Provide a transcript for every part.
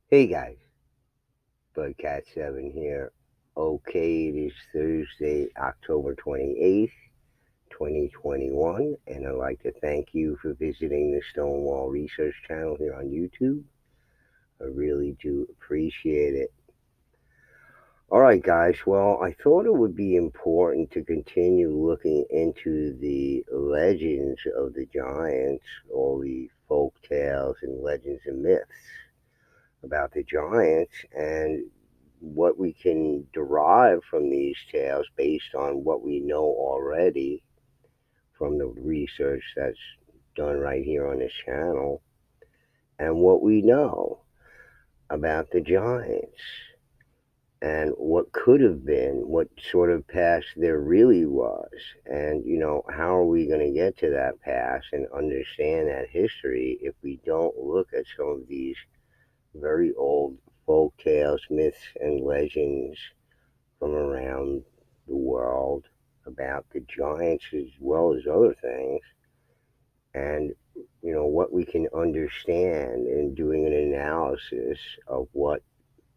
Hey guys, Bloodcat7 here. Okay, it is Thursday, October 28th, 2021, and I'd like to thank you for visiting the Stonewall Research channel here on YouTube. I really do appreciate it. Alright, guys, well, I thought it would be important to continue looking into the legends of the giants, all the folk tales and legends and myths about the giants, and what we can derive from these tales based on what we know already from the research that's done right here on this channel, and what we know about the giants and what could have been, what sort of past there really was. And, how are we going to get to that past and understand that history if we don't look at some of these very old folk tales, myths, and legends from around the world about the giants as well as other things, and what we can understand in doing an analysis of what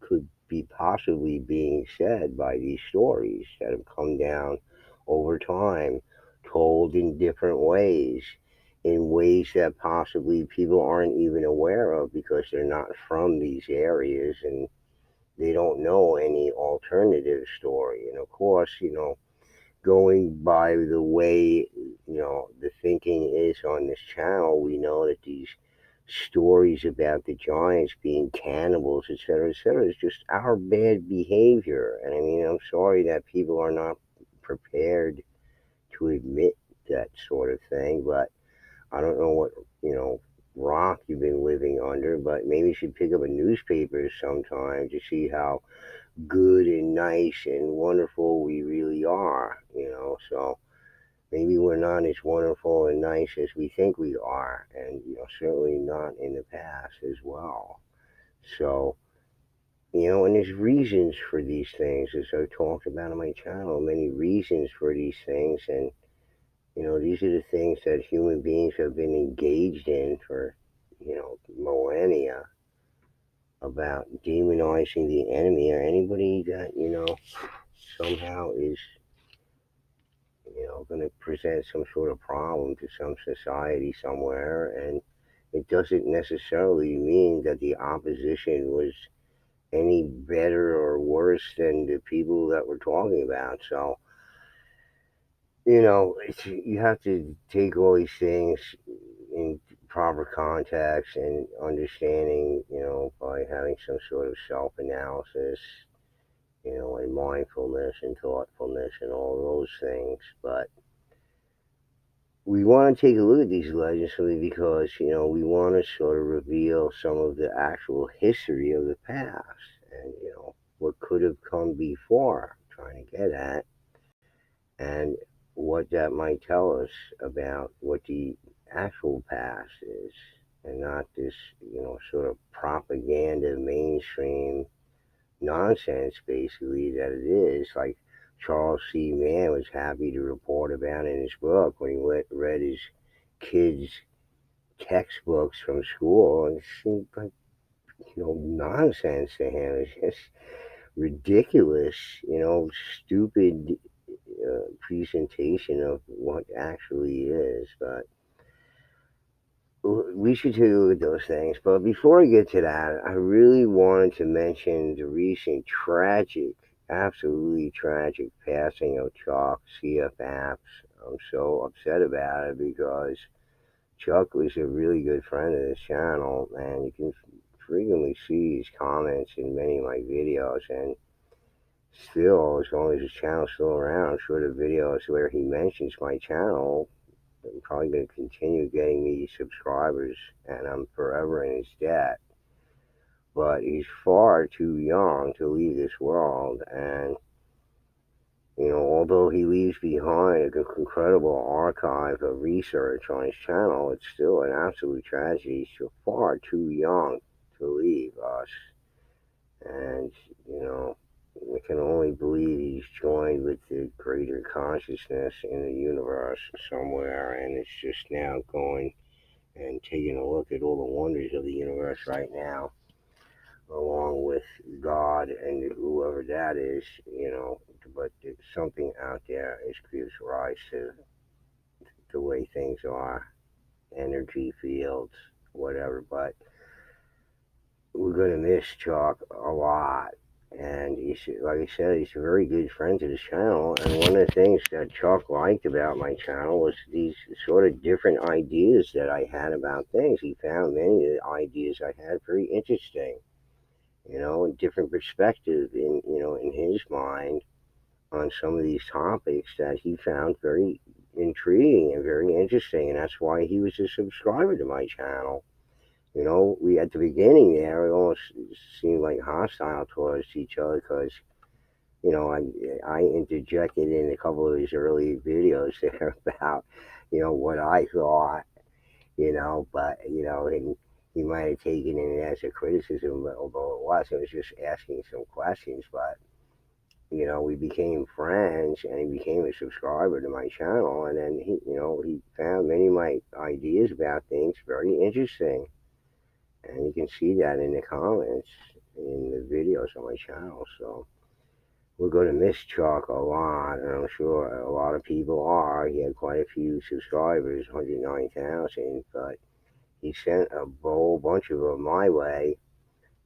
could be possibly being said by these stories that have come down over time, told in different ways, in ways that possibly people aren't even aware of because they're not from these areas and they don't know any alternative story. And of course, going by the way, the thinking is on this channel, we know that these stories about the giants being cannibals, etc., is just our bad behavior. And I mean, I'm sorry that people are not prepared to admit that sort of thing, but I don't know what, rock you've been living under, but maybe you should pick up a newspaper sometime to see how good and nice and wonderful we really are. So maybe we're not as wonderful and nice as we think we are, and certainly not in the past as well. So, and there's reasons for these things, as I've talked about on my channel, many reasons for these things, and these are the things that human beings have been engaged in for millennia, about demonizing the enemy or anybody that somehow is going to present some sort of problem to some society somewhere. And it doesn't necessarily mean that the opposition was any better or worse than the people that we're talking about. So, you have to take all these things in proper context and understanding, by having some sort of self analysis, and mindfulness and thoughtfulness and all those things. But we want to take a look at these legends simply because, we want to sort of reveal some of the actual history of the past and, what could have come before, I'm trying to get at, and what that might tell us about what the actual past is, and not this, sort of propaganda mainstream nonsense, basically, that it is. Like Charles C. Mann was happy to report about in his book when he read his kids' textbooks from school, and it seemed like, nonsense to him. It's just ridiculous, stupid presentation of what actually is. But we should take a look at those things. But before I get to that, I really wanted to mention the recent tragic, absolutely tragic passing of Chuck CF Apps. I'm so upset about it because Chuck was a really good friend of this channel, and you can frequently see his comments in many of my videos. And still, as long as his channel's still around, I'm sure the videos where he mentions my channel, I'm probably going to continue getting me subscribers, and I'm forever in his debt. But he's far too young to leave this world, and although he leaves behind an incredible archive of research on his channel, it's still an absolute tragedy. He's far too young to leave us, and we can only believe he's joined with the greater consciousness in the universe somewhere, and it's just now going and taking a look at all the wonders of the universe right now. along with God and whoever that is, but something out there is gives rise to the way things are, energy fields, whatever. But we're gonna miss Chuck a lot. And he's, like I said, he's a very good friend to this channel. And one of the things that Chuck liked about my channel was these sort of different ideas that I had about things. He found many of the ideas I had very interesting, and different perspective in his mind on some of these topics that he found very intriguing and very interesting. And that's why he was a subscriber to my channel. We at the beginning there, it almost seemed like hostile towards each other because I interjected in a couple of his early videos there about what I thought, but and he might have taken it as a criticism, although it was just asking some questions. But we became friends, and he became a subscriber to my channel, and then he found many of my ideas about things very interesting. And you can see that in the comments in the videos on my channel. So we're going to miss Chuck a lot, and I'm sure a lot of people are. He had quite a few subscribers, 109,000, but he sent a whole bunch of them my way,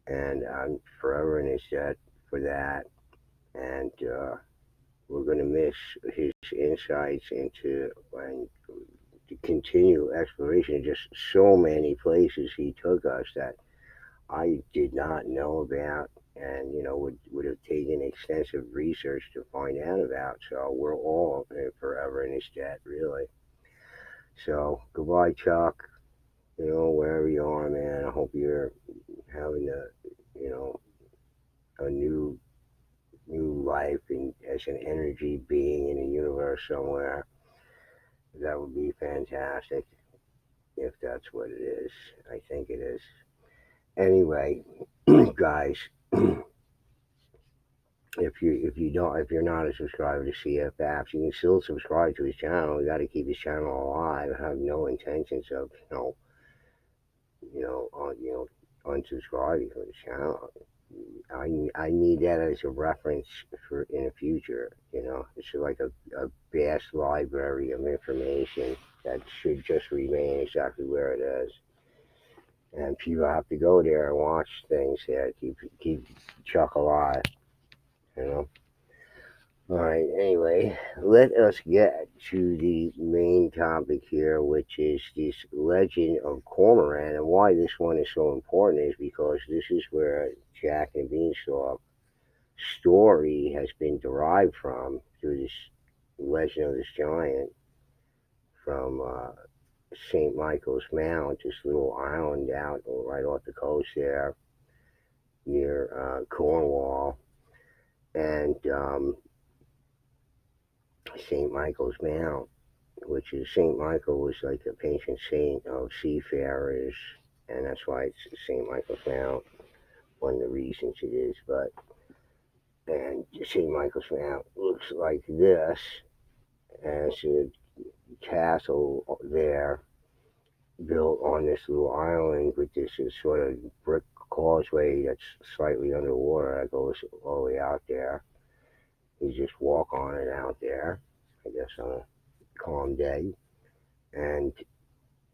and I'm forever in his debt for that. And we're going to miss his insights into and the continual exploration of just so many places he took us that I did not know about, and would have taken extensive research to find out about. So we're all forever in his debt, really. So goodbye, Chuck. Wherever you are, man. I hope you're having a new life and as an energy being in the universe somewhere. That would be fantastic if that's what it is. I think it is. Anyway, guys, if you're not a subscriber to CF Apps, you can still subscribe to his channel. You got to keep his channel alive. I have no intentions of unsubscribing from his channel. I need that as a reference for in the future. It's like a vast library of information that should just remain exactly where it is. And people have to go there and watch things there. Keep Chuck alive. You know. All right. Anyway, let us get to the main topic here, which is this legend of Cormoran, and why this one is so important is because this is where Jack and Beanstalk story has been derived from through this legend of this giant from St. Michael's Mount, this little island out right off the coast there near Cornwall, and St. Michael's Mount, which is St. Michael was like a patron saint of seafarers, and that's why it's St. Michael's Mount. One of the reasons it is, but and St. Michael's Mount looks like this, and it's a castle there built on this little island with this sort of brick causeway that's slightly underwater that goes all the way out there. You just walk on it out there, I guess, on a calm day. And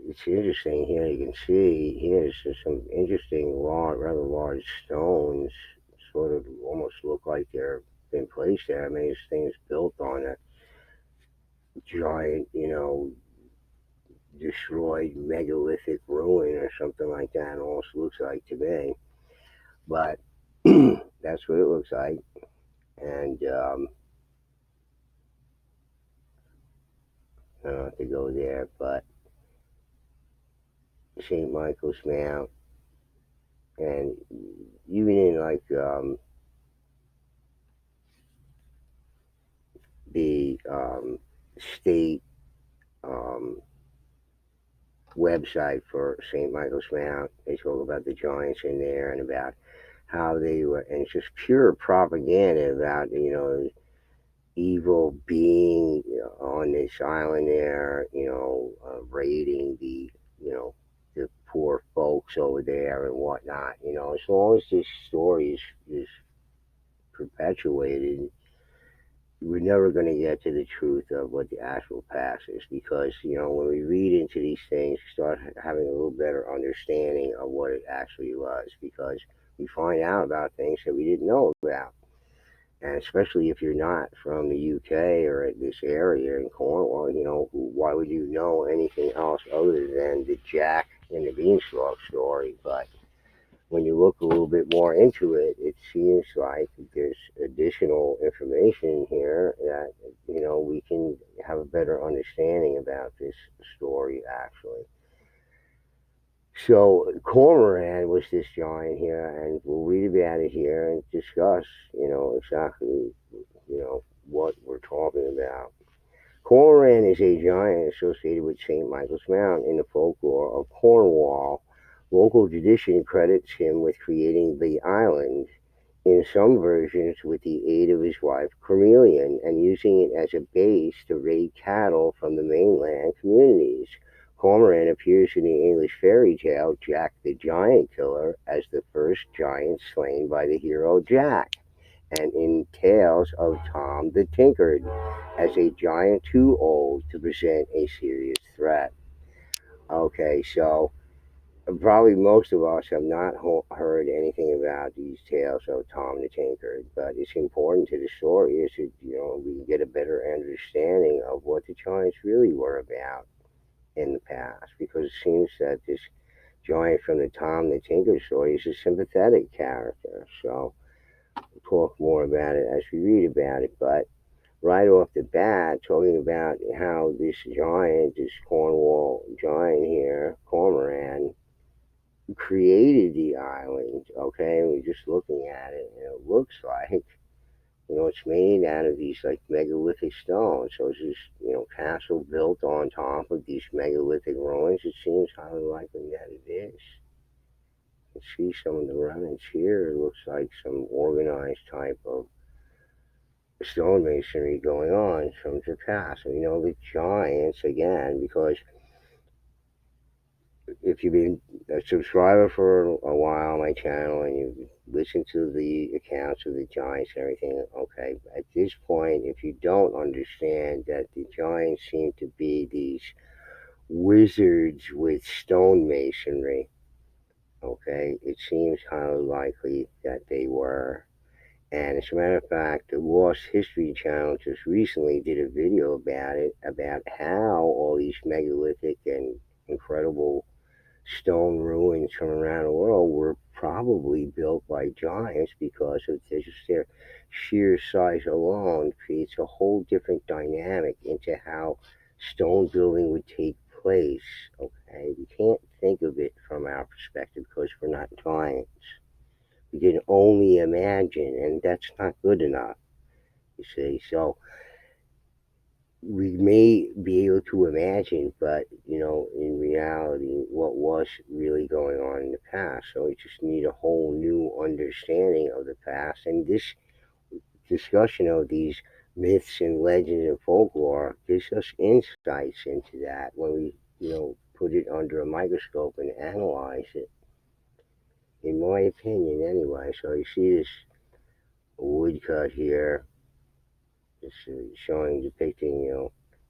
it's interesting here. You can see here's some interesting, rather large stones, sort of almost look like they're been placed there. I mean, this thing's built on a giant, destroyed megalithic ruin or something like that. It almost looks like to me, but that's what it looks like. And I don't have to go there, but St. Michael's Mount, and even in like the state um, website for St. Michael's Mount, they talk about the giants in there and about how they were, and it's just pure propaganda about evil being on this island there, raiding the poor folks over there and whatnot. As long as this story is perpetuated, we're never going to get to the truth of what the actual past is, because when we read into these things, we start having a little better understanding of what it actually was, because we find out about things that we didn't know about. And especially if you're not from the UK or at this area in Cornwall, why would you know anything else other than the Jack and the Beanstalk story? But when you look a little bit more into it, it seems like there's additional information here that we can have a better understanding about this story actually. So Cormoran was this giant here, and we'll read about it here and discuss, exactly, what we're talking about. Cormoran is a giant associated with St. Michael's Mount in the folklore of Cornwall. Local tradition credits him with creating the island, in some versions with the aid of his wife Cormelian, and using it as a base to raid cattle from the mainland communities. Cormorant appears in the English fairy tale Jack the Giant Killer as the first giant slain by the hero Jack, and in tales of Tom the Tinkered as a giant too old to present a serious threat. Okay, so probably most of us have not heard anything about these tales of Tom the Tinker, but it's important to the story is that we can get a better understanding of what the Giants really were about in the past, because it seems that this giant from the Tom the Tinker story is a sympathetic character. So we'll talk more about it as we read about it, but right off the bat, talking about how this giant, this Cornwall giant here, Cormoran, created the island. Okay, and we're just looking at it, and it looks like it's made out of these like megalithic stones. So it's this castle built on top of these megalithic ruins. It seems highly likely that it is. You can see some of the remnants here. It looks like some organized type of stonemasonry going on from the past. And the giants again, because if you've been a subscriber for a while on my channel and you listen to the accounts of the giants and everything, okay, at this point, if you don't understand that the giants seem to be these wizards with stonemasonry, okay, it seems highly likely that they were. And as a matter of fact, the Lost History Channel just recently did a video about it, about how all these megalithic and incredible stone ruins from around the world were probably built by giants, because of just their sheer size alone creates a whole different dynamic into how stone building would take place. Okay, we can't think of it from our perspective because we're not giants. We can only imagine, and that's not good enough, you see. So we may be able to imagine, but in reality, what was really going on in the past. So we just need a whole new understanding of the past, and this discussion of these myths and legends and folklore gives us insights into that when we, put it under a microscope and analyze it. In my opinion, anyway. So you see this woodcut here. It's showing, depicting,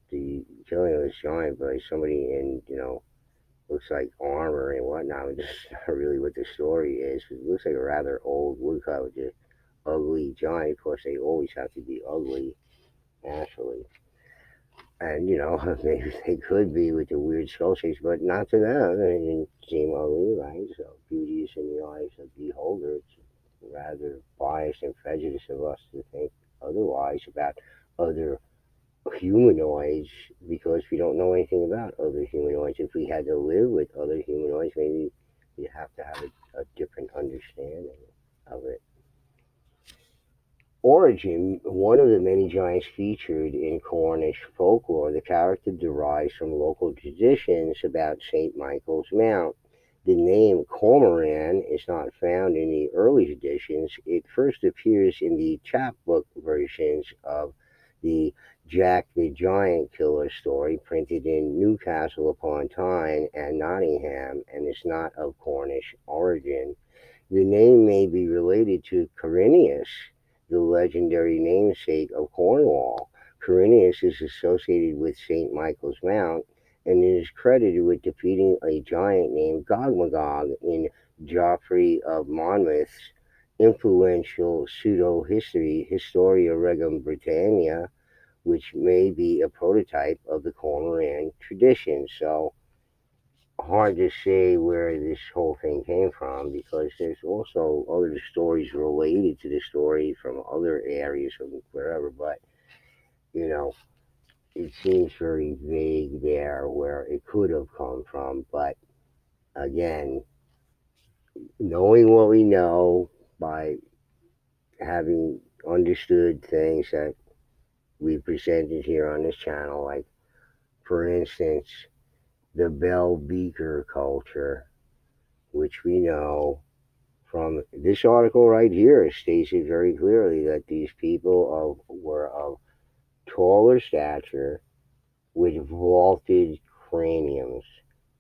the killing of this giant by somebody in, looks like armor and whatnot, which is not really what the story is. It looks like a rather old woodcut with an ugly giant. Of course, they always have to be ugly, naturally. And, maybe they could be with the weird skull shapes, but not to them. They didn't seem ugly, right? So beauty is in the eyes of the beholder. It's rather biased and prejudiced of us to think otherwise about other humanoids, because we don't know anything about other humanoids. If we had to live with other humanoids, maybe we'd have to have a different understanding of it. Origin: one of the many giants featured in Cornish folklore, the character derives from local traditions about St. Michael's Mount. The name Cormoran is not found in the early editions. It first appears in the chapbook versions of the Jack the Giant Killer story printed in Newcastle upon Tyne and Nottingham, and is not of Cornish origin. The name may be related to Corineus, the legendary namesake of Cornwall. Corineus is associated with St. Michael's Mount and is credited with defeating a giant named Gogmagog in Geoffrey of Monmouth's influential pseudo-history Historia Regum Britannia, which may be a prototype of the Cormoran tradition. So hard to say where this whole thing came from, because there's also other stories related to the story from other areas of wherever, but you know, it seems very vague there where it could have come from. But again, knowing what we know by having understood things that we presented here on this channel, like for instance, the bell beaker culture, which we know from this article right here, it states it very clearly that these people were of taller stature with vaulted craniums,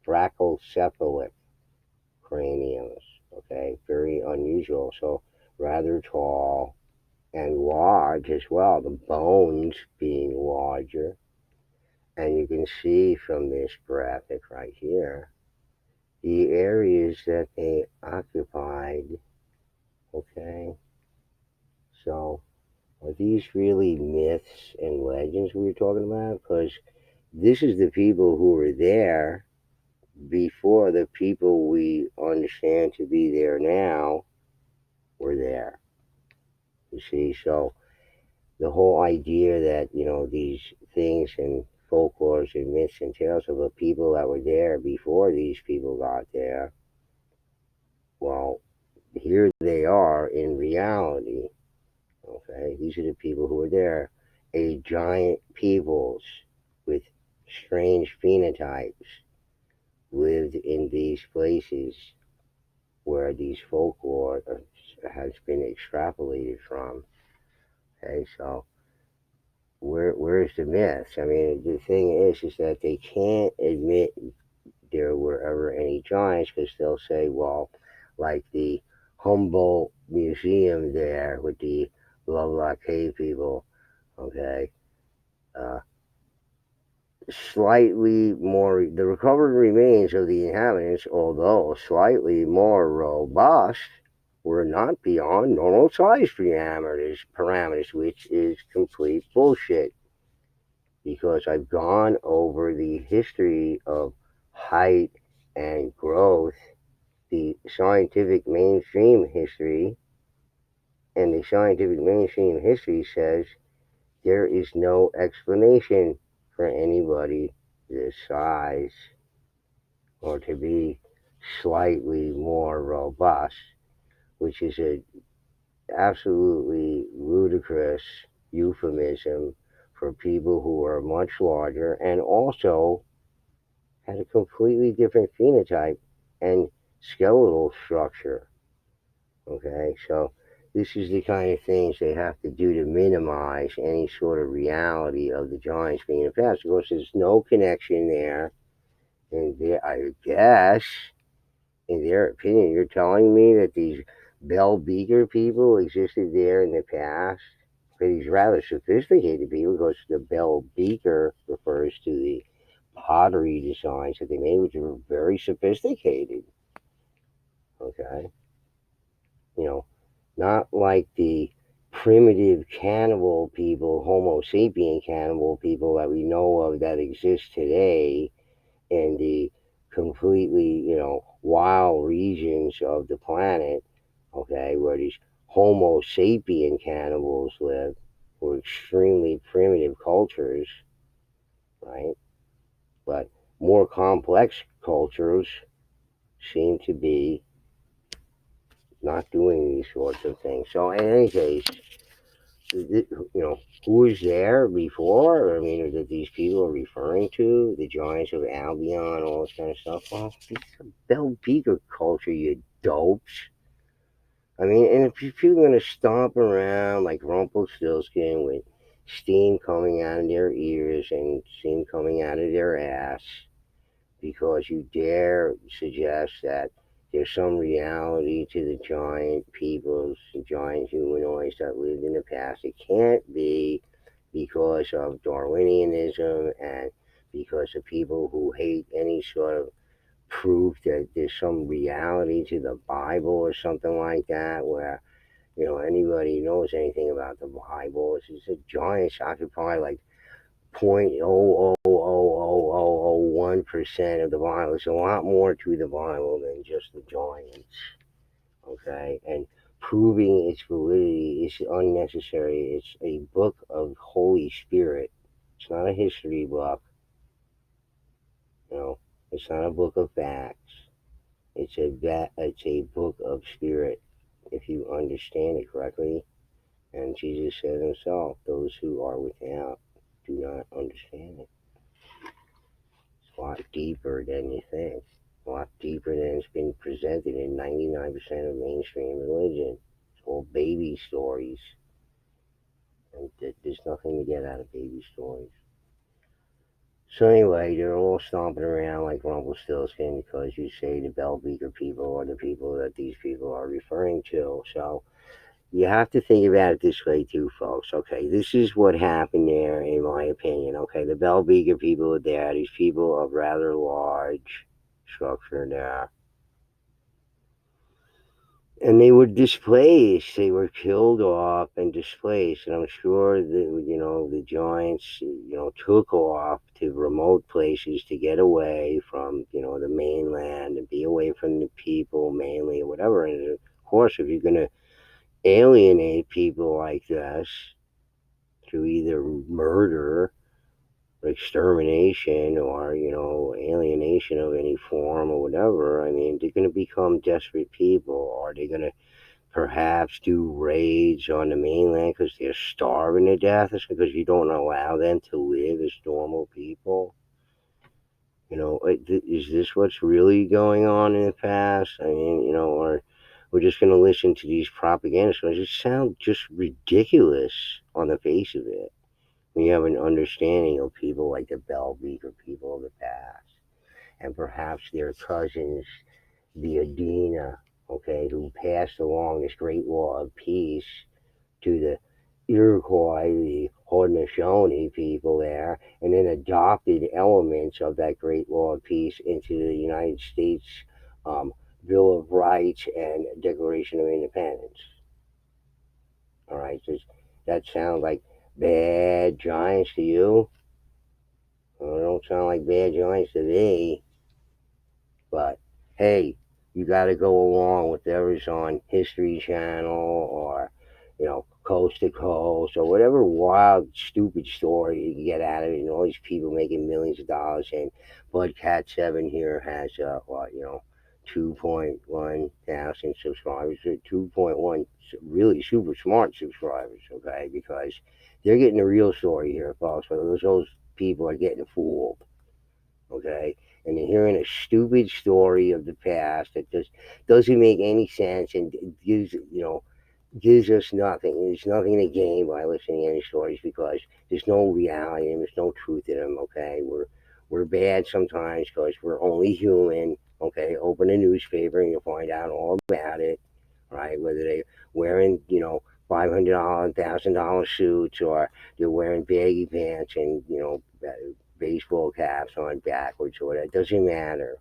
brachycephalic craniums. Okay, very unusual. So rather tall and large as well, the bones being larger. And you can see from this graphic right here the areas that they occupied. Okay, so are these really myths and legends we were talking about? Because this is the people who were there before the people we understand to be there now were there. You see, so the whole idea that, these things and folklores and myths and tales of the people that were there before these people got there, well, here they are in reality. Okay, these are the people who were there. A giant peoples with strange phenotypes lived in these places where these folklore has been extrapolated from. Okay, so where's the myths? I mean, the thing is that they can't admit there were ever any giants, because they'll say, well, like the Humboldt Museum there with the Lovelock Cave people, okay, uh, slightly more, the recovered remains of the inhabitants, although slightly more robust, were not beyond normal size parameters, which is complete bullshit. Because I've gone over the history of height and growth, the scientific mainstream history, and the scientific mainstream history says there is no explanation for anybody this size or to be slightly more robust, which is a absolutely ludicrous euphemism for people who are much larger and also had a completely different phenotype and skeletal structure. Okay, so this is the kind of things they have to do to minimize any sort of reality of the giants being in the past. Of course, there's no connection there, and I guess, in their opinion, you're telling me that these Bell Beaker people existed there in the past? For these rather sophisticated people, because the Bell Beaker refers to the pottery designs that they made, which were very sophisticated. Okay, you know, not like the primitive cannibal people, Homo sapien cannibal people that we know of that exist today in the completely, wild regions of the planet, okay, where these Homo sapien cannibals live, were extremely primitive cultures, right? But more complex cultures seem to be not doing these sorts of things. So, in any case, who was there before? I mean, that these people are referring to the giants of Albion, all this kind of stuff. Well, it's a Bell Beaker culture, you dopes. I mean, and if you're going to stomp around like Rumpelstiltskin with steam coming out of their ears and steam coming out of their ass because you dare suggest that there's some reality to the giant peoples, the giant humanoids that lived in the past. It can't be because of Darwinianism and because of people who hate any sort of proof that there's some reality to the Bible or something like that, where anybody who knows anything about the Bible is a giants occupy like 0.0000001% of the Bible. There's a lot more to the Bible than just the giants. Okay, and proving its validity is unnecessary. It's a book of Holy Spirit. It's not a history book. You know, it's not a book of facts. It's a book of spirit. If you understand it correctly, and Jesus said himself, "Those who are without do not understand it." It's a lot deeper than you think. A lot deeper than it's been presented in 99% of mainstream religion. It's all baby stories, and there's nothing to get out of baby stories. So anyway, they're all stomping around like Rumpelstiltskin because you say the Bellbeaker people are the people that these people are referring to. So you have to think about it this way too, folks. Okay, this is what happened there, in my opinion. Okay, the Bellbeaker people are there. These people of rather large structure there. And they were displaced. They were killed off and displaced. And I'm sure that the giants took off to remote places to get away from the mainland and be away from the people mainly or whatever. And of course, if you're going to alienate people like this through either murder, extermination, or alienation of any form or whatever, I mean, they're going to become desperate people. Are they going to perhaps do raids on the mainland because they're starving to death? It's because you don't allow them to live as normal people. Is this what's really going on in the past? I mean, or we're just going to listen to these propaganda stories. It sounds just ridiculous on the face of it when you have an understanding of people like the Bellbeaker people of the past, and perhaps their cousins, the Adena, okay, who passed along this great law of peace to the Iroquois, the Haudenosaunee people there, and then adopted elements of that great law of peace into the United States Bill of Rights and Declaration of Independence. All right, does that sound like bad giants to you? Well, they don't sound like bad giants to me. But hey, you got to go along with whatever's on History Channel or Coast to Coast or whatever wild, stupid story you can get out of it. And all these people making millions of dollars. And Bloodcat7 here has 2.1 thousand subscribers, 2.1 really super smart subscribers. Okay, because they're getting the real story here, folks. But those people are getting fooled. Okay, and they're hearing a stupid story of the past that just doesn't make any sense and gives us nothing. There's nothing to gain by listening to any stories because there's no reality and there's no truth in them. Okay, we're bad sometimes because we're only human. Okay, open a newspaper and you'll find out all about it. Right, whether they wearing $500, $1,000 suits, or they're wearing baggy pants and baseball caps on backwards or whatever. It doesn't matter.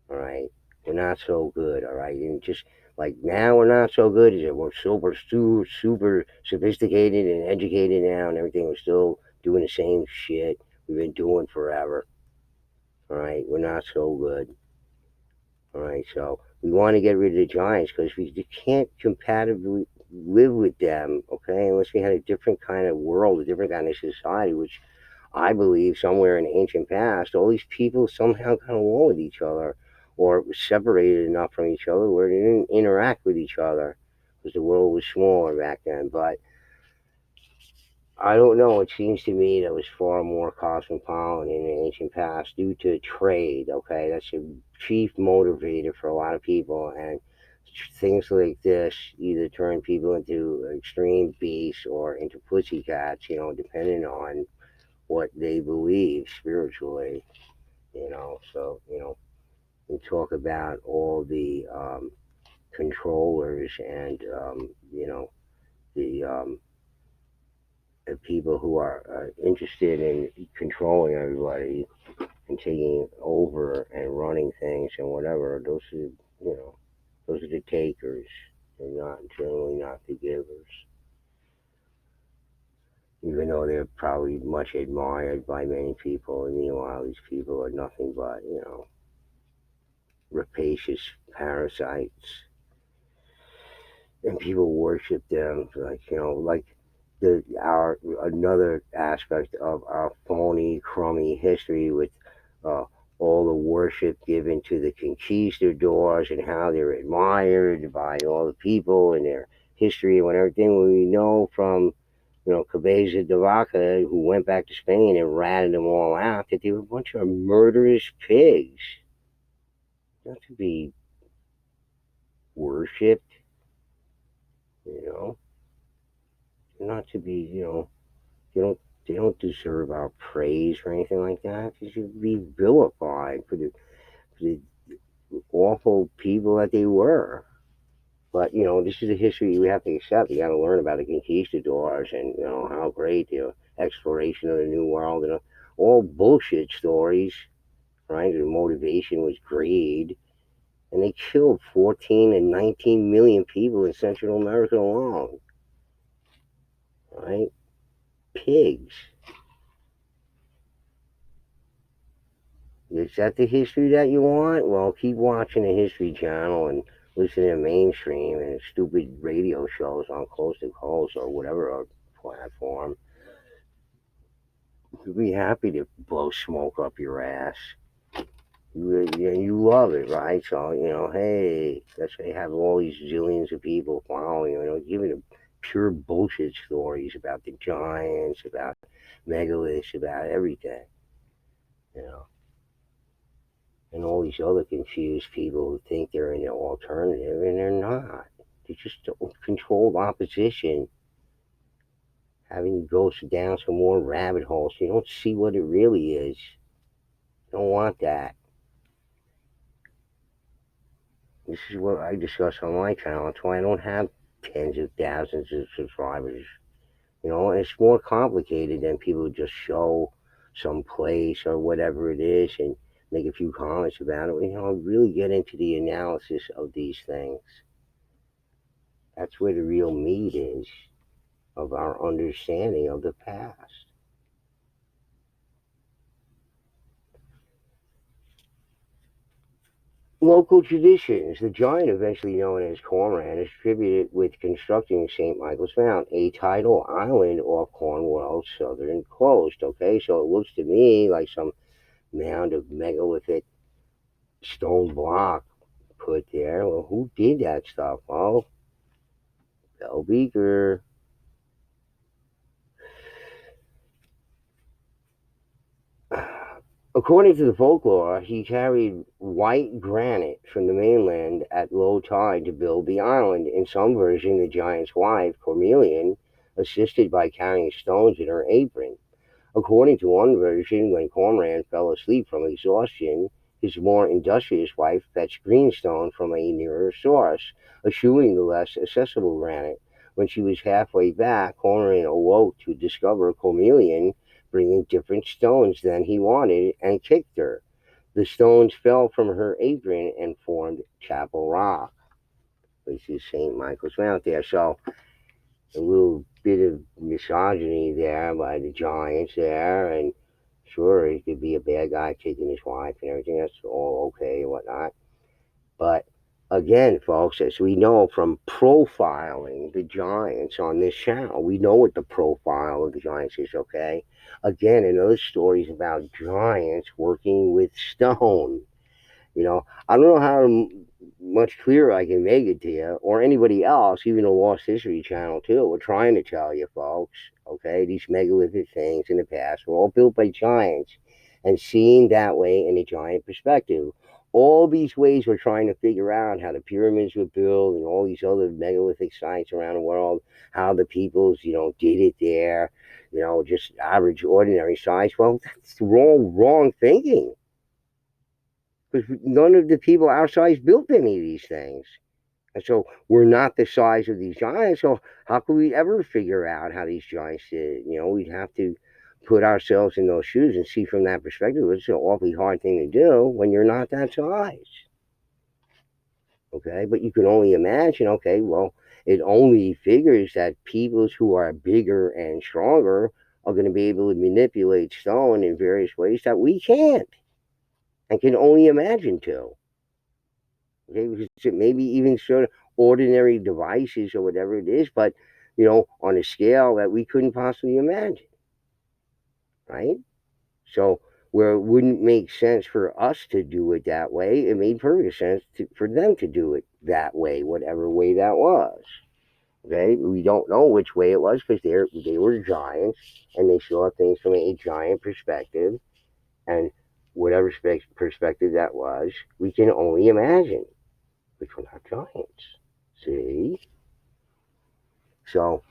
All right, we're not so good. All right, and just like now we're not so good. Is it? We're super sophisticated and educated now, and everything. We're still doing the same shit we've been doing forever. All right, we're not so good. All right, so we want to get rid of the giants because we can't compatibly live with them. Okay, unless we had a different kind of world, a different kind of society, which I believe somewhere in the ancient past, all these people somehow got along with each other or separated enough from each other where they didn't interact with each other because the world was smaller back then. But I don't know. It seems to me that it was far more cosmopolitan in the ancient past due to trade. Okay, that's a chief motivator for a lot of people, and things like this either turn people into extreme beasts or into pussycats, depending on what they believe spiritually, So, we talk about all the controllers and, the, um, the people who are interested in controlling everybody and taking over and running things and whatever. Those are the takers. They're not generally not the givers, even though they're probably much admired by many people. And meanwhile, these people are nothing but rapacious parasites, and people worship them like our another aspect of our phony, crummy history with uh, all the worship given to the conquistadors and how they're admired by all the people and their history and everything we know from Cabeza de Vaca, who went back to Spain and ratted them all out, that they were a bunch of murderous pigs, not to be worshipped, you know, not to be, they don't they don't deserve our praise or anything like that. They should be vilified for the awful people that they were. But this is a history we have to accept. You got to learn about the conquistadors and how great the exploration of the New World and all bullshit stories. Right, the motivation was greed, and they killed 14 and 19 million people in Central America alone. Right, pigs. Is that the history that you want? Well, keep watching the History Channel and listening to mainstream and stupid radio shows on Coast to Coast or whatever platform. You'll be happy to blow smoke up your ass. You love it, right? So, hey, that's why you have all these zillions of people following, giving them pure bullshit stories about the giants, about megaliths, about everything, you know. And all these other confused people who think they're in the alternative, and they're not. They're just controlled opposition, having you go down some more rabbit holes. You don't see what it really is. You don't want that. This is what I discuss on my channel. That's why I don't have tens of thousands of subscribers. And it's more complicated than people just show some place or whatever it is and make a few comments about it. Really get into the analysis of these things. That's where the real meat is of our understanding of the past. Local traditions. The giant, eventually known as Cormoran, is attributed with constructing St. Michael's Mount, a tidal island off Cornwall's southern coast. Okay, so it looks to me like some mound of megalithic stone block put there. Well, who did that stuff? Well, Bell Beaker. According to the folklore, he carried white granite from the mainland at low tide to build the island. In some version, the giant's wife, Cormelian, assisted by carrying stones in her apron. According to one version, when Cormoran fell asleep from exhaustion, his more industrious wife fetched greenstone from a nearer source, eschewing the less accessible granite. When she was halfway back, Cormoran awoke to discover Cormelian bringing different stones than he wanted and kicked her. The stones fell from her apron and formed Chapel Rock, which is St. Michael's Mount there. So a little bit of misogyny there by the Giants there, and sure, he could be a bad guy kicking his wife and everything. That's all okay and whatnot. But again, folks, as we know from profiling the Giants on this channel, we know what the profile of the Giants is, okay? Again, another stories about Giants working with stone. I don't know how much clearer I can make it to you or anybody else, even the Lost History Channel too. We're trying to tell you, folks. Okay, these megalithic things in the past were all built by giants, and seen that way in a giant perspective. all these ways we're trying to figure out how the pyramids were built and all these other megalithic sites around the world, how the peoples, did it there, just average, ordinary size. Well, that's wrong thinking. Because none of the people our size built any of these things. And so we're not the size of these giants. So how could we ever figure out how these giants did? We'd have to put ourselves in those shoes and see from that perspective. It's an awfully hard thing to do when you're not that size. Okay, but you can only imagine. Okay, well, it only figures that peoples who are bigger and stronger are going to be able to manipulate stone in various ways that we can't and can only imagine to. Okay, because maybe even sort of ordinary devices or whatever it is, but on a scale that we couldn't possibly imagine, right? So where it wouldn't make sense for us to do it that way, it made perfect sense for them to do it that way, whatever way that was. Okay, we don't know which way it was because they were giants and they saw things from a giant perspective, and whatever perspective that was, we can only imagine, which were not giants. See, so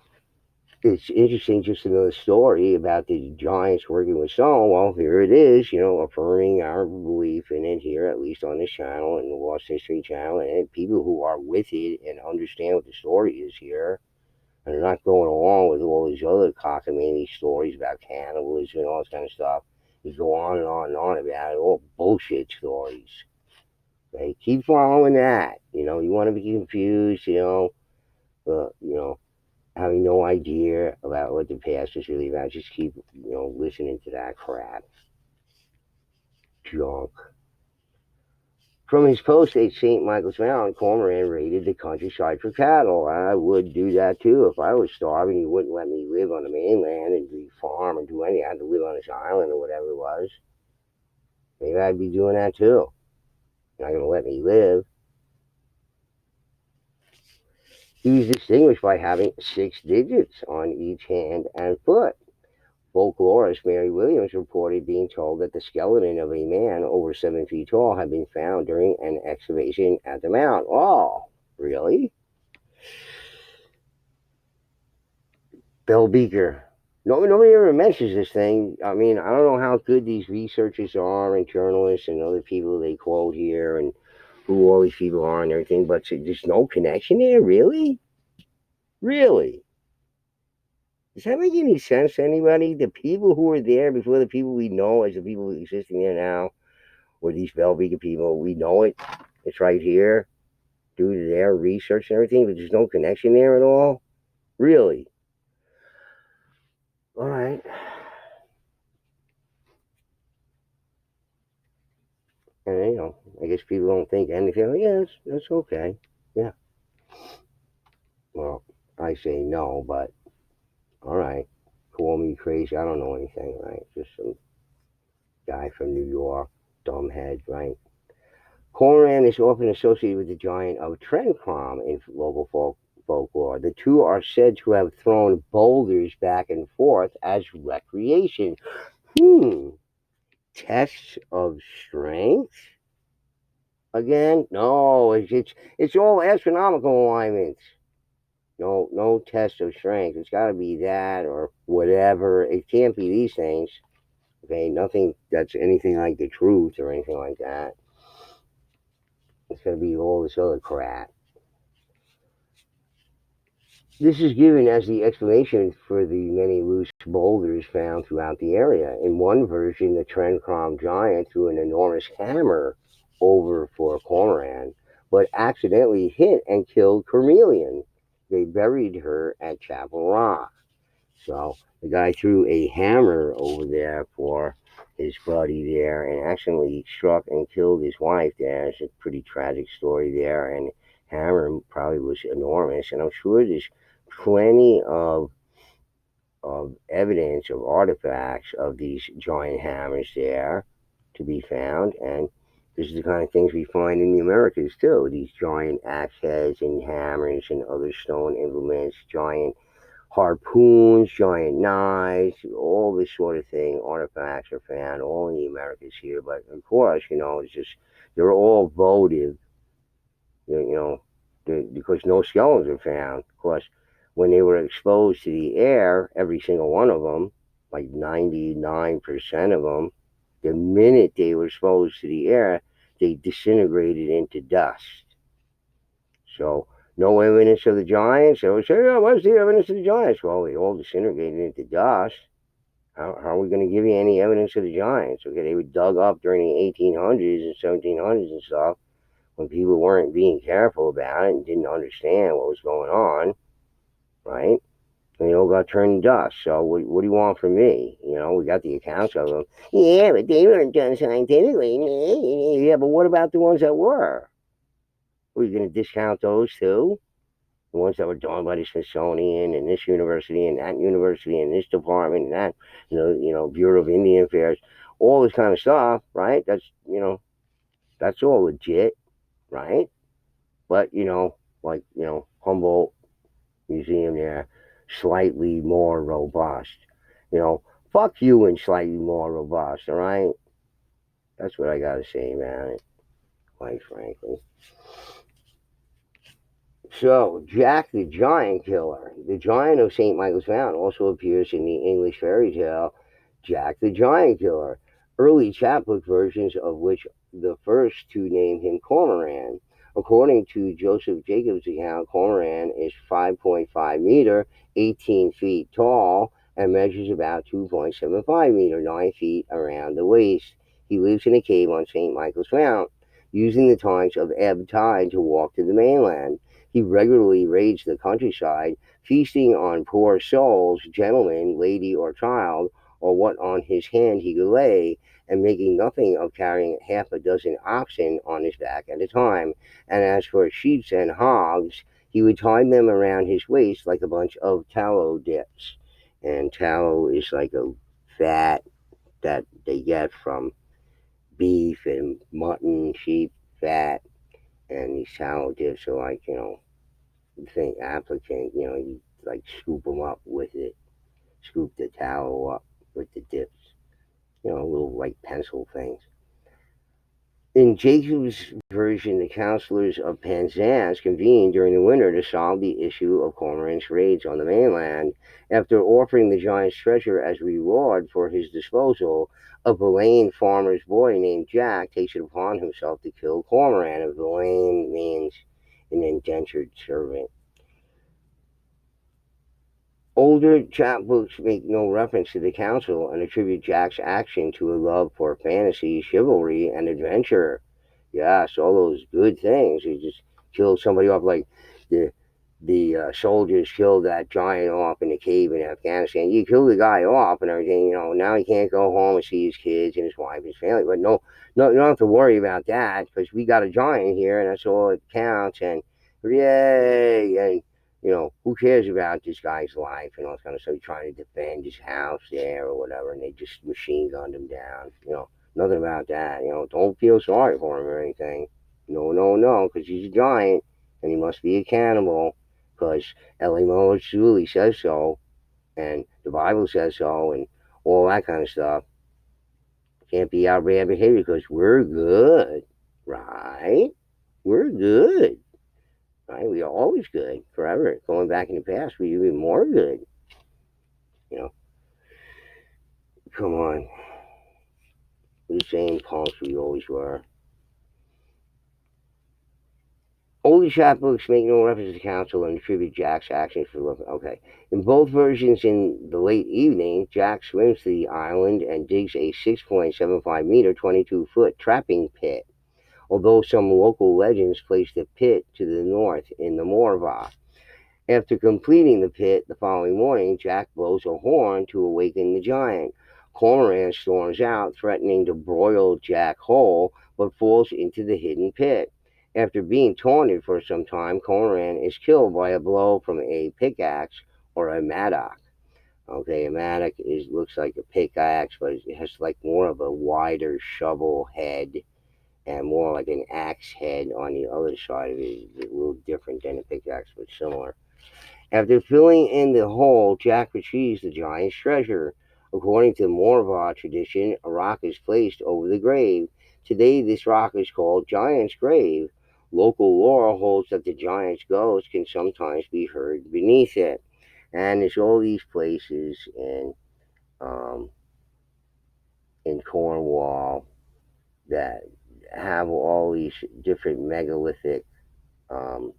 it's interesting, just another story about the giants working with stone. Well, here it is, affirming our belief in it here, at least on this channel and the Lost History channel, and people who are with it and understand what the story is here. And they're not going along with all these other cockamamie stories about cannibalism and all this kind of stuff. You go on and on and on about it, all bullshit stories. Okay, keep following that. You want to be confused, having no idea about what the past is really about. Just keep, listening to that crap. Junk. From his post at St. Michael's Mountain, Cormoran raided the countryside for cattle. I would do that too if I was starving. You wouldn't let me live on the mainland and farm and do anything. I had to live on this island or whatever it was. Maybe I'd be doing that too. You're not going to let me live. He was distinguished by having 6 digits on each hand and foot. Folklorist Mary Williams reported being told that the skeleton of a man over 7 feet tall had been found during an excavation at the mount. Oh, really? Bill Beaker. Nobody ever mentions this thing. I mean, I don't know how good these researchers are and journalists and other people they quote here and who all these people are and everything, but there's no connection there, really? Really? Does that make any sense to anybody? The people who were there before the people we know as the people existing there now, or these Belvica people, we know it. It's right here due to their research and everything, but there's no connection there at all? Really? All right. And, I guess people don't think anything. Like, yeah, that's okay. Yeah. Well, I say no, but all right. Call me crazy. I don't know anything, right? Just some guy from New York, dumbhead, right? Cormoran is often associated with the giant of Trencrom in local folklore. The two are said to have thrown boulders back and forth as recreation. Tests of strength? Again? No, it's all astronomical alignments. No test of strength. It's got to be that or whatever. It can't be these things. Okay, nothing that's anything like the truth or anything like that. It's going to be all this other crap. This is given as the explanation for the many loose boulders found throughout the area. In one version, the Trencrom giant threw an enormous hammer over for Cormoran, but accidentally hit and killed Carmelian. They buried her at Chapel Rock. So the guy threw a hammer over there for his buddy there and accidentally struck and killed his wife there. It's a pretty tragic story there. And hammer probably was enormous. And I'm sure there's plenty of evidence of artifacts of these giant hammers there to be found. And this is the kind of things we find in the Americas too. These giant axe heads and hammers and other stone implements, giant harpoons, giant knives, all this sort of thing. Artifacts are found all in the Americas here, but of course, it's just they're all votive, you know, because no skeletons are found. Of course, when they were exposed to the air, every single one of them, like 99% of them, the minute they were exposed to the air, they disintegrated into dust. So, no evidence of the giants. They would say, "Yeah, what's the evidence of the giants?" Well, they all disintegrated into dust. How are we going to give you any evidence of the giants? Okay, they were dug up during the 1800s and 1700s and stuff when people weren't being careful about it and didn't understand what was going on, right? And they all got turned to dust. So what do you want from me? We got the accounts of them. Yeah, but they weren't done scientifically. Yeah, but what about the ones that were? Are you going to discount those too? The ones that were done by the Smithsonian and this university and that university and this department and that, Bureau of Indian Affairs, all this kind of stuff, right? That's all legit, right? But like Humboldt Museum there, slightly more robust. You know, fuck you and slightly more robust. All right, that's what I gotta say, man. Quite frankly. So, Jack the Giant Killer, the Giant of St. Michael's Mount, also appears in the English fairy tale Jack the Giant Killer, early chapbook versions of which the first two name him Cormoran. According to Joseph Jacobs' account, Cormoran is 5.5 meter, 18 feet tall, and measures about 2.75 meter, 9 feet around the waist. He lives in a cave on St. Michael's Mount, using the times of ebb tide to walk to the mainland. He regularly raids the countryside, feasting on poor souls, gentleman, lady, or child, or what on his hand he could lay, and making nothing of carrying half a dozen oxen on his back at a time. And as for sheep and hogs, he would tie them around his waist like a bunch of tallow dips. And tallow is like a fat that they get from beef and mutton, sheep fat, and these tallow dips are like, think applicant, you like scoop them up with it, scoop the tallow up with the dips, little like pencil things. In Jacob's version, the counselors of Penzance convened during the winter to solve the issue of Cormorant's raids on the mainland. After offering the giant's treasure as reward for his disposal, a Villain farmer's boy named Jack takes it upon himself to kill Cormorant. A Villain means an indentured servant. Older chapbooks make no reference to the council and attribute Jack's action to a love for fantasy, chivalry, and adventure. Yes, all those good things. He just killed somebody off, like the soldiers killed that giant off in the cave in Afghanistan. You kill the guy off and everything, now he can't go home and see his kids and his wife and his family. But no, no, you don't have to worry about that because we got a giant here and that's all that counts. And yay! And who cares about this guy's life and all this kind of stuff? He's trying to defend his house there or whatever, and they just machine gunned him down. Nothing about that. Don't feel sorry for him or anything. No, no, no, because he's a giant and he must be a cannibal because Ellie Julie says so, and the Bible says so, and all that kind of stuff. Can't be our bad behavior because we're good, right? We're good. Right? We are always good, forever. Going back in the past, we're even more good. You know, come on. We're the same punks we always were. Older chapbooks make no reference to the council and attribute Jack's actions for love. Okay. In both versions, in the late evening, Jack swims to the island and digs a 6.75 meter, 22-foot trapping pit, although some local legends place the pit to the north in the Morva. After completing the pit the following morning, Jack blows a horn to awaken the giant. Cormoran storms out, threatening to broil Jack whole, but falls into the hidden pit. After being taunted for some time, Cormoran is killed by a blow from a pickaxe or a mattock. Okay, a mattock looks like a pickaxe, but it has like more of a wider shovel head and more like an axe head on the other side of it. It's a little different than a pickaxe, but similar. After filling in the hole, Jack retrieves the giant's treasure. According to the Morva tradition, a rock is placed over the grave. Today, this rock is called Giant's Grave. Local lore holds that the giant's ghost can sometimes be heard beneath it. And there's all these places um, in Cornwall that have all these different megalithic um,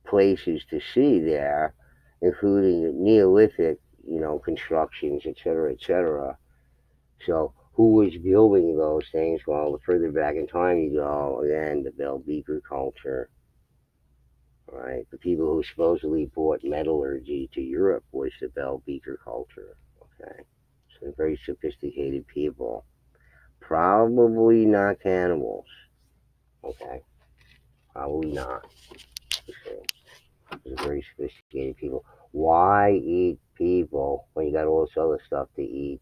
places to see there, including Neolithic, constructions, etc., etc. So, who was building those things? Well, the further back in time you go, again, the Bell Beaker culture, right? The people who supposedly brought metallurgy to Europe was the Bell Beaker culture, okay? So, they're very sophisticated people. Probably not cannibals, okay? Probably not. They're very sophisticated people. Why eat people when you got all this other stuff to eat?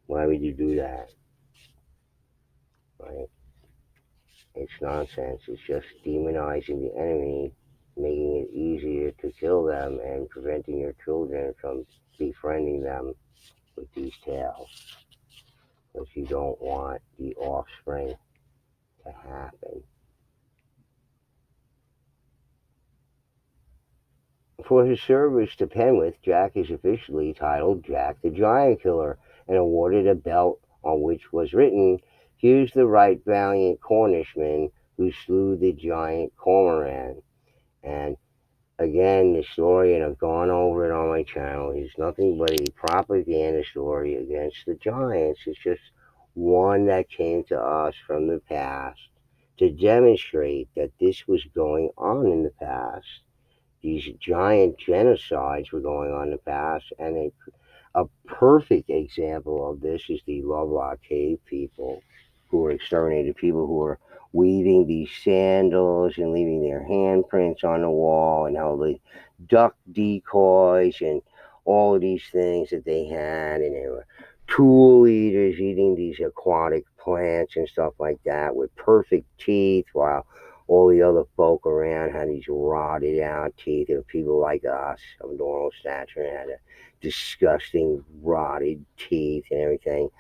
Why would you do that? Right? It's nonsense. It's just demonizing the enemy, making it easier to kill them, and preventing your children from befriending them with these tales. Because you don't want the offspring to happen. For his service to Penwith, Jack is officially titled Jack the Giant Killer and awarded a belt on which was written, "Here's the right valiant Cornishman who slew the giant Cormoran." And again, the story, and I've gone over it on my channel, is nothing but a propaganda story against the giants. It's just one that came to us from the past to demonstrate that this was going on in the past. These giant genocides were going on in the past, and a perfect example of this is the Lovelock Cave people, who were exterminated, people who were weaving these sandals and leaving their handprints on the wall, and how the duck decoys and all of these things that they had, and they were tool eaters eating these aquatic plants and stuff like that with perfect teeth, while all the other folk around had these rotted out teeth. And people like us of normal stature had disgusting rotted teeth and everything,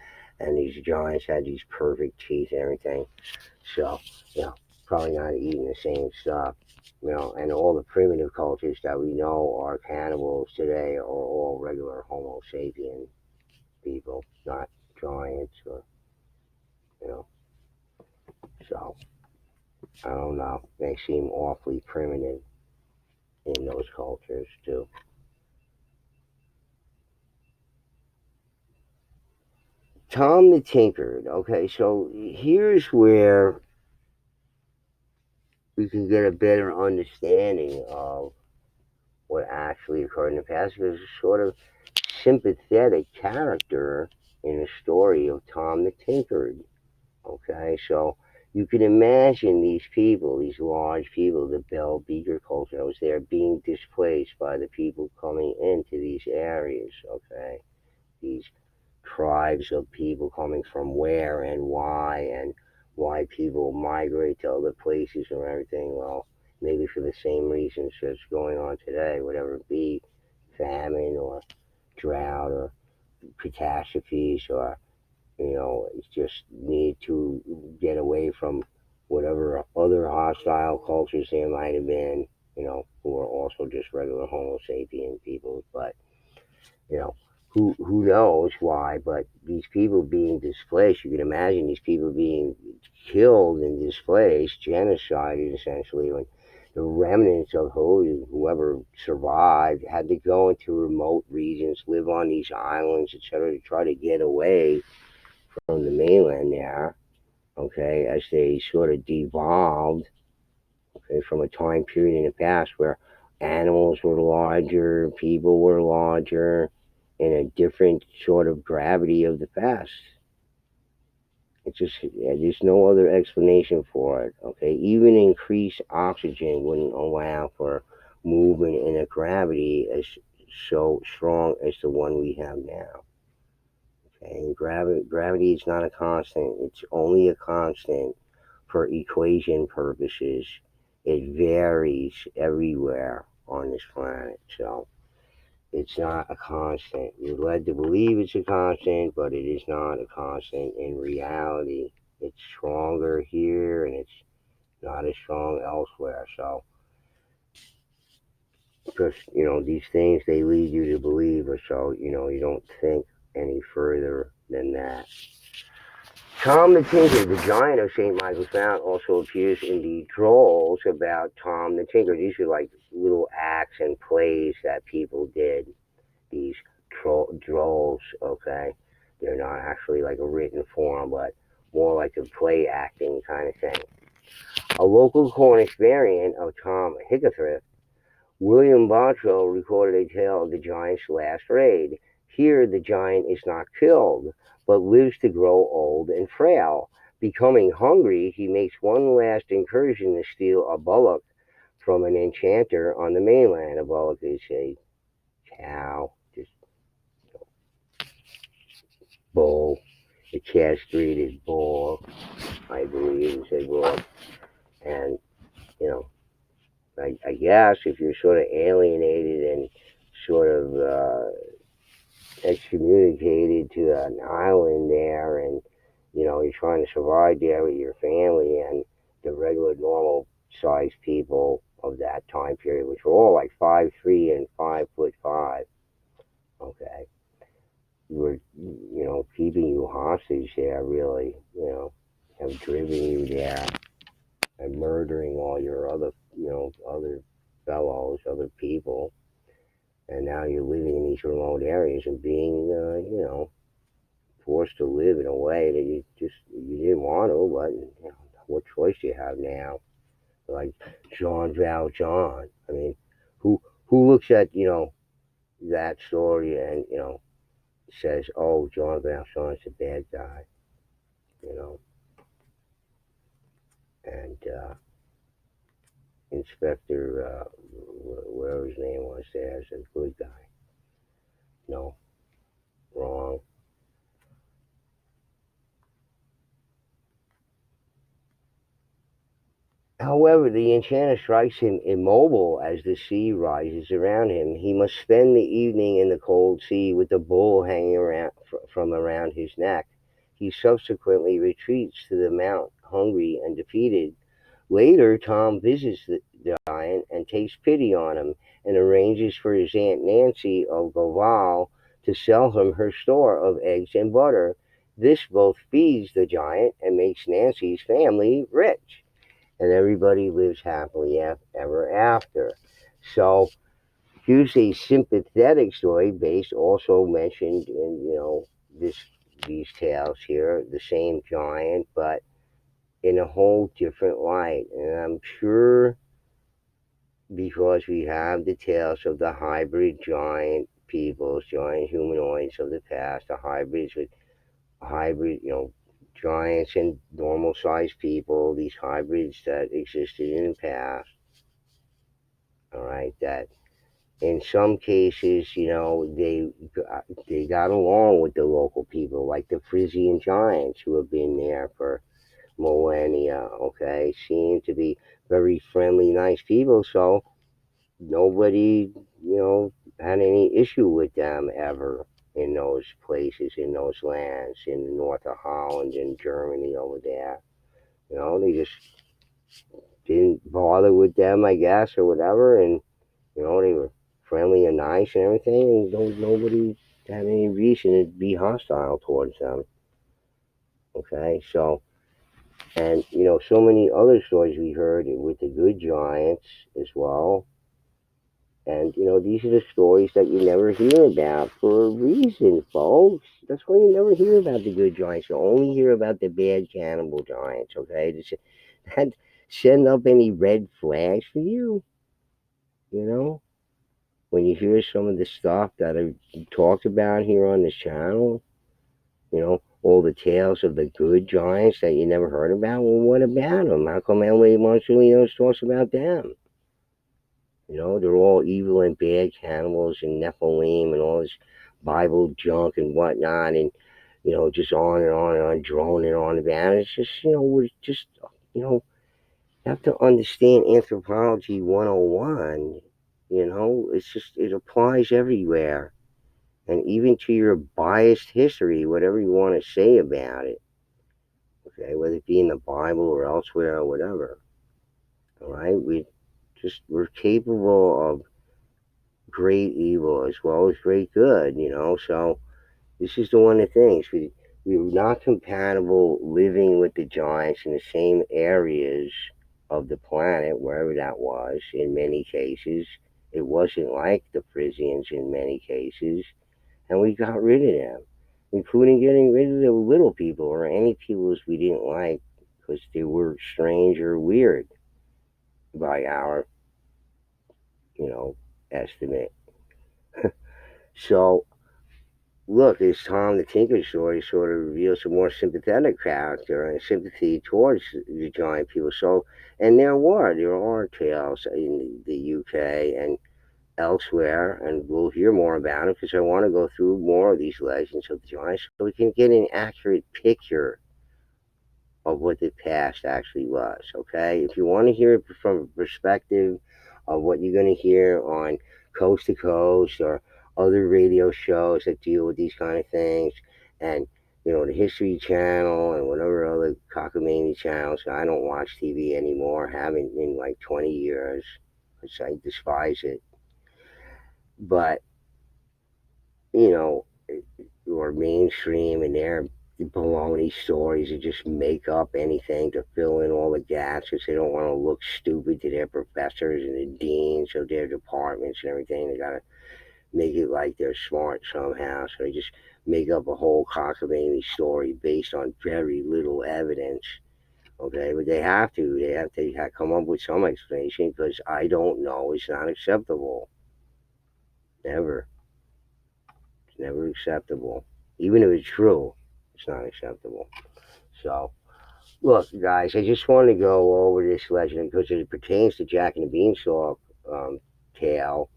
and these giants had these perfect teeth and everything. So, probably not eating the same stuff. And all the primitive cultures that we know are cannibals today are all regular Homo sapien people, not giants, or you know. So I don't know. They seem awfully primitive in those cultures too. Tom the Tinkered. Okay, so here's where we can get a better understanding of what actually occurred in the past. There's a sort of sympathetic character in the story of Tom the Tinkered. Okay, so you can imagine these people, these large people, the Bell Beaker culture that was there, being displaced by the people coming into these areas. Okay, these tribes of people coming from where and why people migrate to other places and everything. Well, maybe for the same reasons that's going on today, whatever it be, famine or drought or catastrophes, or it's just need to get away from whatever other hostile cultures there might have been, who are also just regular Homo sapien people. But you know, who knows why? But these people being displaced, you can imagine these people being killed and displaced, genocided essentially, when the remnants of whoever survived had to go into remote regions, live on these islands, etc., to try to get away from the mainland there. Okay, as they sort of devolved, okay, from a time period in the past where animals were larger, people were larger, in a different sort of gravity of the past. It's just, there's no other explanation for it. Okay, even increased oxygen wouldn't allow for movement in a gravity as so strong as the one we have now. Okay, and gravity is not a constant. It's only a constant for equation purposes. It varies everywhere on this planet. So It's not a constant. You're led to believe it's a constant, but it is not a constant in reality. It's stronger here and it's not as strong elsewhere. So, because, these things they lead you to believe, or so, you don't think any further than that. Tom the Tinker, the giant of St. Michael's Mount, also appears in the trolls about Tom the Tinker. These are like little acts and plays that people did. These drolls, okay? They're not actually like a written form, but more like a play acting kind of thing. A local Cornish variant of Tom Hickathrift, William Bottrell recorded a tale of the giant's last raid. Here, the giant is not killed, but lives to grow old and frail. Becoming hungry, he makes one last incursion to steal a bullock from an enchanter on the mainland. A bullock is a cow, just bull. A castrated bull, I believe, is a bullock. And, you know, I guess if you're sort of alienated and sort of excommunicated to an island there, and you're trying to survive there with your family and the regular normal sized people of that time period, which were all like 5'3" and 5'5". Okay, were keeping you hostage there, really, have driven you there and murdering all your other fellows, other people, and now you're living in these remote areas and being forced to live in a way that you didn't want to, but what choice do you have now? Like John Valjean. I mean, who looks at that story and says, "Oh, John Valjean's a bad guy," you know, and Inspector, whatever his name was, there is a good guy. No, wrong. However, the enchanter strikes him immobile as the sea rises around him. He must spend the evening in the cold sea with the bull hanging from around his neck. He subsequently retreats to the mount, hungry and defeated. Later, Tom visits the giant and takes pity on him and arranges for his Aunt Nancy of Goval to sell him her store of eggs and butter. This both feeds the giant and makes Nancy's family rich, and everybody lives happily ever after. So here's a sympathetic story based, also mentioned in this these tales here, the same giant, but in a whole different light. And I'm sure because we have the tales of the hybrid giant peoples, giant humanoids of the past, the hybrids with hybrid, giants and normal sized people, these hybrids that existed in the past. All right, that in some cases, they got along with the local people, like the Frisian giants who have been there for millennia. Okay, seem to be very friendly, nice people. So nobody, had any issue with them ever in those places, in those lands, in the north of Holland and Germany over there. They just didn't bother with them, I guess, or whatever, and they were friendly and nice and everything, and nobody had any reason to be hostile towards them. Okay, so and so many other stories we heard with the good giants as well. And these are the stories that you never hear about for a reason, folks. That's why you never hear about the good giants. You only hear about the bad cannibal giants. Okay, does that send up any red flags for you? You know, when you hear some of the stuff that I talked about here on this channel, all the tales of the good giants that you never heard about. Well, what about them? How come L.A. Marcellinos talks about them? They're all evil and bad cannibals and Nephilim and all this Bible junk and whatnot, and just on and on and on, droning on about it. It's just, we're just, you know, you have to understand Anthropology 101. It's just, it applies everywhere. And even to your biased history, whatever you want to say about it, okay, whether it be in the Bible or elsewhere or whatever, all right, we're capable of great evil as well as great good. So this is the one of the things we're not compatible living with the giants in the same areas of the planet, wherever that was. In many cases, it wasn't like the Frisians in many cases, and we got rid of them, including getting rid of the little people or any peoples we didn't like because they were strange or weird by our, you know, estimate. So look, it's Tom the Tinker story sort of reveals a more sympathetic character and sympathy towards the giant people. So, and there are tales in the UK and elsewhere, and we'll hear more about it because I want to go through more of these legends of the giants so we can get an accurate picture of what the past actually was. Okay, if you want to hear it from a perspective of what you're going to hear on Coast to Coast or other radio shows that deal with these kind of things, and the History Channel and whatever other cockamamie channels. I don't watch TV anymore. Haven't in like 20 years because I despise it. But you know, or mainstream and their baloney stories that just make up anything to fill in all the gaps because they don't want to look stupid to their professors and the deans of their departments and everything. They got to make it like they're smart somehow. So they just make up a whole cockamamie story based on very little evidence. Okay, but they have to. They have to come up with some explanation because I don't know. It's not acceptable. Never. It's never acceptable. Even if it's true, it's not acceptable. So, look, guys, I just want to go over this legend because it pertains to Jack and the Beanstalk tale,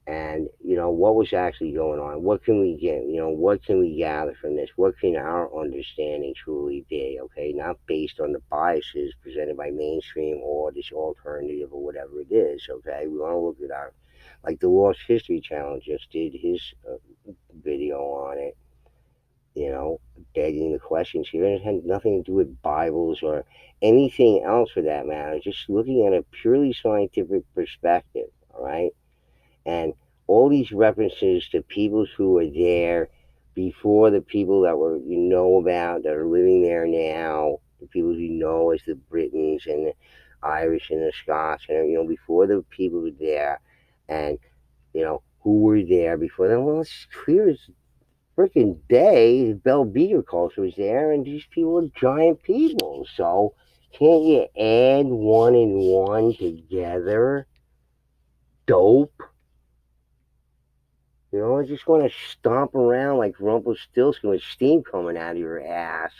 and what was actually going on. What can we get? What can we gather from this? What can our understanding truly be? Okay, not based on the biases presented by mainstream or this alternative or whatever it is. Okay, we want to look at our, like the Lost History Channel just did his video on it, you know, begging the questions here. It had nothing to do with Bibles or anything else for that matter, just looking at a purely scientific perspective, all right? And all these references to people who were there before the people that about that are living there now, the people you know as the Britons and the Irish and the Scots, and before the people were there, and who were there before them. Well, it's clear as freaking day, Bell Beaver culture was there, and these people are giant people. So can't you add one and one together? Dope. I just want to stomp around like Rumpelstiltskin with steam coming out of your ass.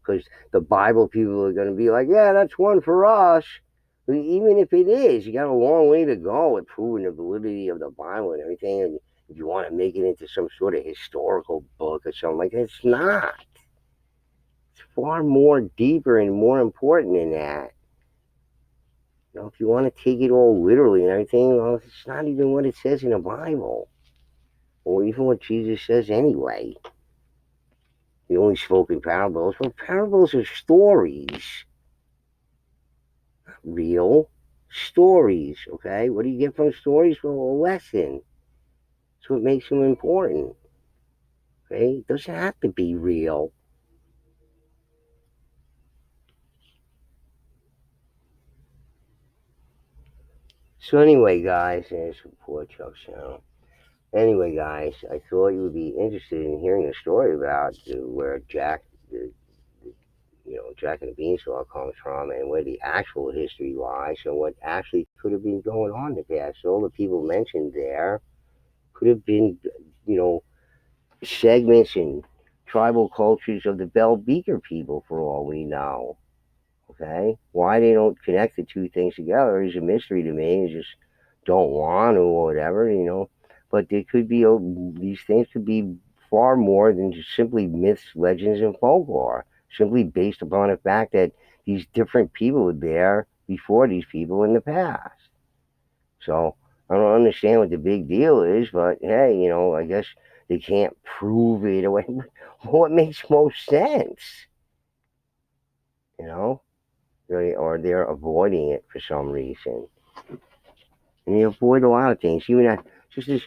Because the Bible people are going to be like, yeah, that's one for us. Even if it is, you got a long way to go with proving the validity of the Bible and everything. And if you want to make it into some sort of historical book or something like that, it's not. It's far more deeper and more important than that. If you want to take it all literally and everything, well, it's not even what it says in the Bible, or even what Jesus says anyway. He only spoke in parables. Well, parables are stories, real stories. Okay, what do you get from stories? Well, a lesson. That's what makes them important. Okay, it doesn't have to be real. So anyway, guys, there's poor Chuck Channel. Anyway, guys, I thought you would be interested in hearing a story about where Jack and the Beanstalk comes from and where the actual history lies and what actually could have been going on in the past. So all the people mentioned there could have been, you know, segments and tribal cultures of the Bell Beaker people for all we know. Okay? Why they don't connect the two things together is a mystery to me. They just don't want to or whatever. But they could be, these things could be far more than just simply myths, legends, and folklore, simply based upon the fact that these different people were there before these people in the past. So I don't understand what the big deal is, but hey, I guess they can't prove it away. What makes most sense, you know? Or they're avoiding it for some reason. And you avoid a lot of things. Even just this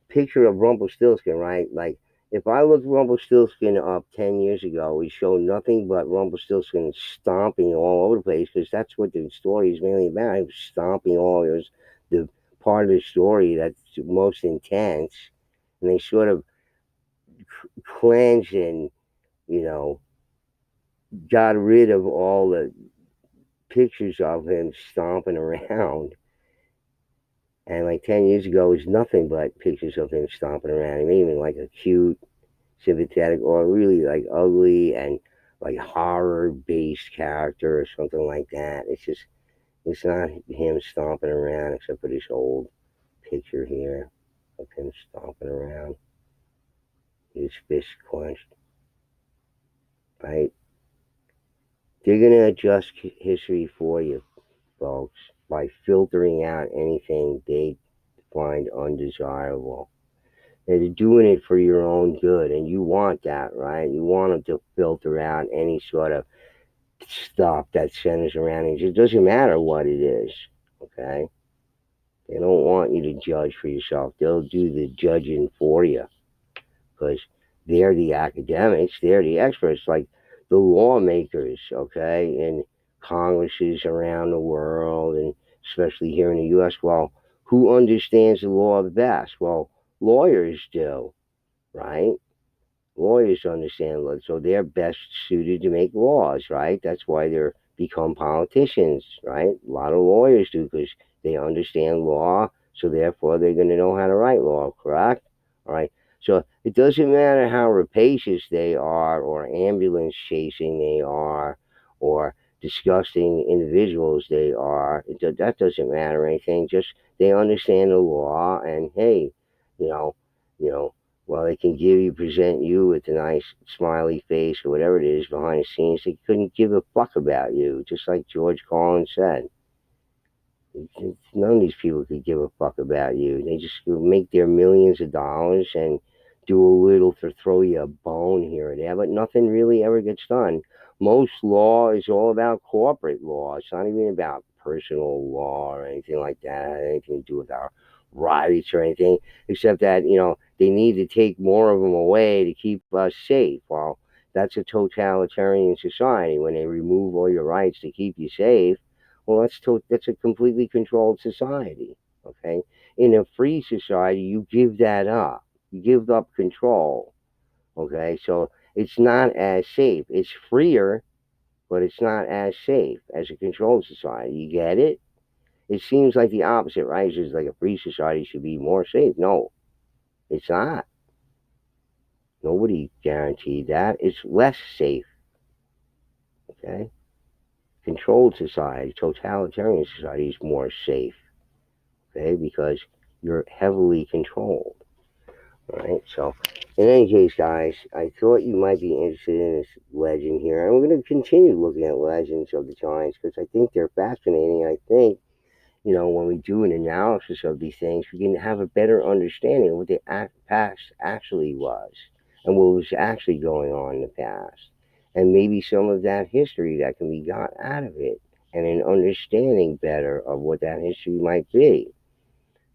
picture of Rumpelstiltskin, right? Like, if I looked Rumpelstiltskin up 10 years ago, it showed nothing but Rumpelstiltskin stomping all over the place because that's what the story is mainly about. He was stomping all. It was the part of the story that's most intense. And they sort of cleansed and, you know, got rid of all the pictures of him stomping around. And like 10 years ago, it was nothing but pictures of him stomping around. He made him like a cute, sympathetic, or really like ugly and like horror based character or something like that. It's not him stomping around except for this old picture here of him stomping around, his fist clenched, right? They're going to adjust history for you, folks, by filtering out anything they find undesirable. They're doing it for your own good, and you want that, right? You want them to filter out any sort of stuff that centers around it. It doesn't matter what it is, okay? They don't want you to judge for yourself. They'll do the judging for you because they're the academics, they're the experts, like the lawmakers, okay, in congresses around the world, and especially here in the U.S. Well, who understands the law the best? Well, lawyers do, right? Lawyers understand law, so they're best suited to make laws, right? That's why they're become politicians, right? A lot of lawyers do because they understand law, so therefore they're going to know how to write law, correct? All right. So it doesn't matter how rapacious they are, or ambulance chasing they are, or disgusting individuals they are. That doesn't matter or anything. Just they understand the law, and hey, you know, you know, well, they can present you with a nice smiley face or whatever it is behind the scenes. They couldn't give a fuck about you, just like George Carlin said. None of these people could give a fuck about you. They just make their millions of dollars and do a little to throw you a bone here and there, but nothing really ever gets done. Most law is all about corporate law. It's not even about personal law or anything like that. Anything to do with our rights or anything, except that they need to take more of them away to keep us safe. Well, that's a totalitarian society when they remove all your rights to keep you safe. Well, that's a completely controlled society. Okay, in a free society, you give that up. You give up control. Okay, so it's not as safe. It's freer, but it's not as safe as a controlled society. You get it? It seems like the opposite, right? It's just like a free society should be more safe. No, it's not. Nobody guaranteed that. It's less safe. Okay, controlled society, totalitarian society is more safe. Okay, because you're heavily controlled. All right, so in any case, guys, I thought you might be interested in this legend here. And we're going to continue looking at legends of the Giants because I think they're fascinating. And I think, when we do an analysis of these things, we can have a better understanding of what the past actually was and what was actually going on in the past. And maybe some of that history that can be got out of it and an understanding better of what that history might be.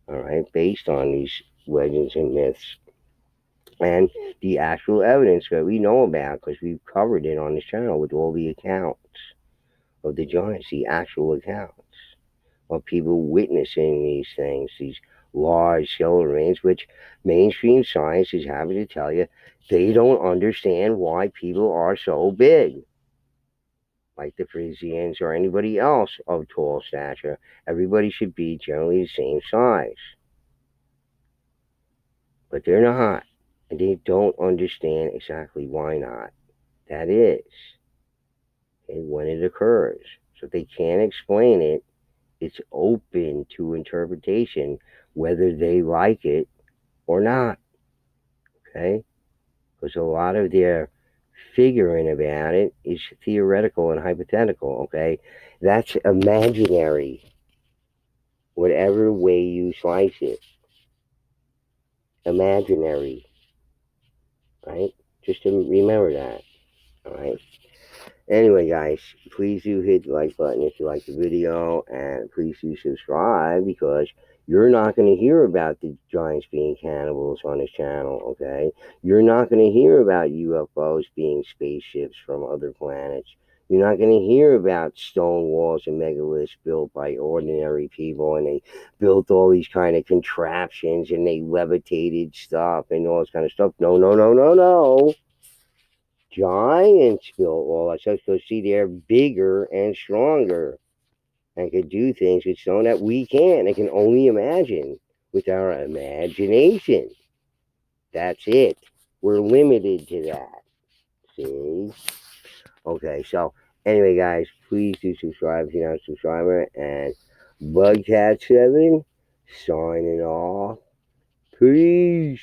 All right, based on these legends and myths and the actual evidence that we know about because we've covered it on this channel with all the accounts of the giants, the actual accounts of people witnessing these things, these large skeletal remains, which mainstream science is happy to tell you they don't understand why people are so big. Like the Frisians or anybody else of tall stature, everybody should be generally the same size. But they're not. And they don't understand exactly why not. That is, okay, when it occurs. So if they can't explain it, it's open to interpretation whether they like it or not. Okay? Because a lot of their figuring about it is theoretical and hypothetical. Okay? That's imaginary. whatever way you slice it. Imaginary, right? Just to remember that, all right? Anyway, guys, please do hit the like button if you like the video, and please do subscribe, because you're not going to hear about the giants being cannibals on this channel, okay? You're not going to hear about UFOs being spaceships from other planets. You're not going to hear about stone walls and megaliths built by ordinary people, and they built all these kind of contraptions, and they levitated stuff and all this kind of stuff. No, no, no, no, no. Giants built all that stuff, so see, they're bigger and stronger and can do things with stone that we can't and can only imagine with our imagination. That's it. We're limited to that. See? Okay, so anyway, guys, please do subscribe if you're not a subscriber. And Bugcat7 signing off. Peace.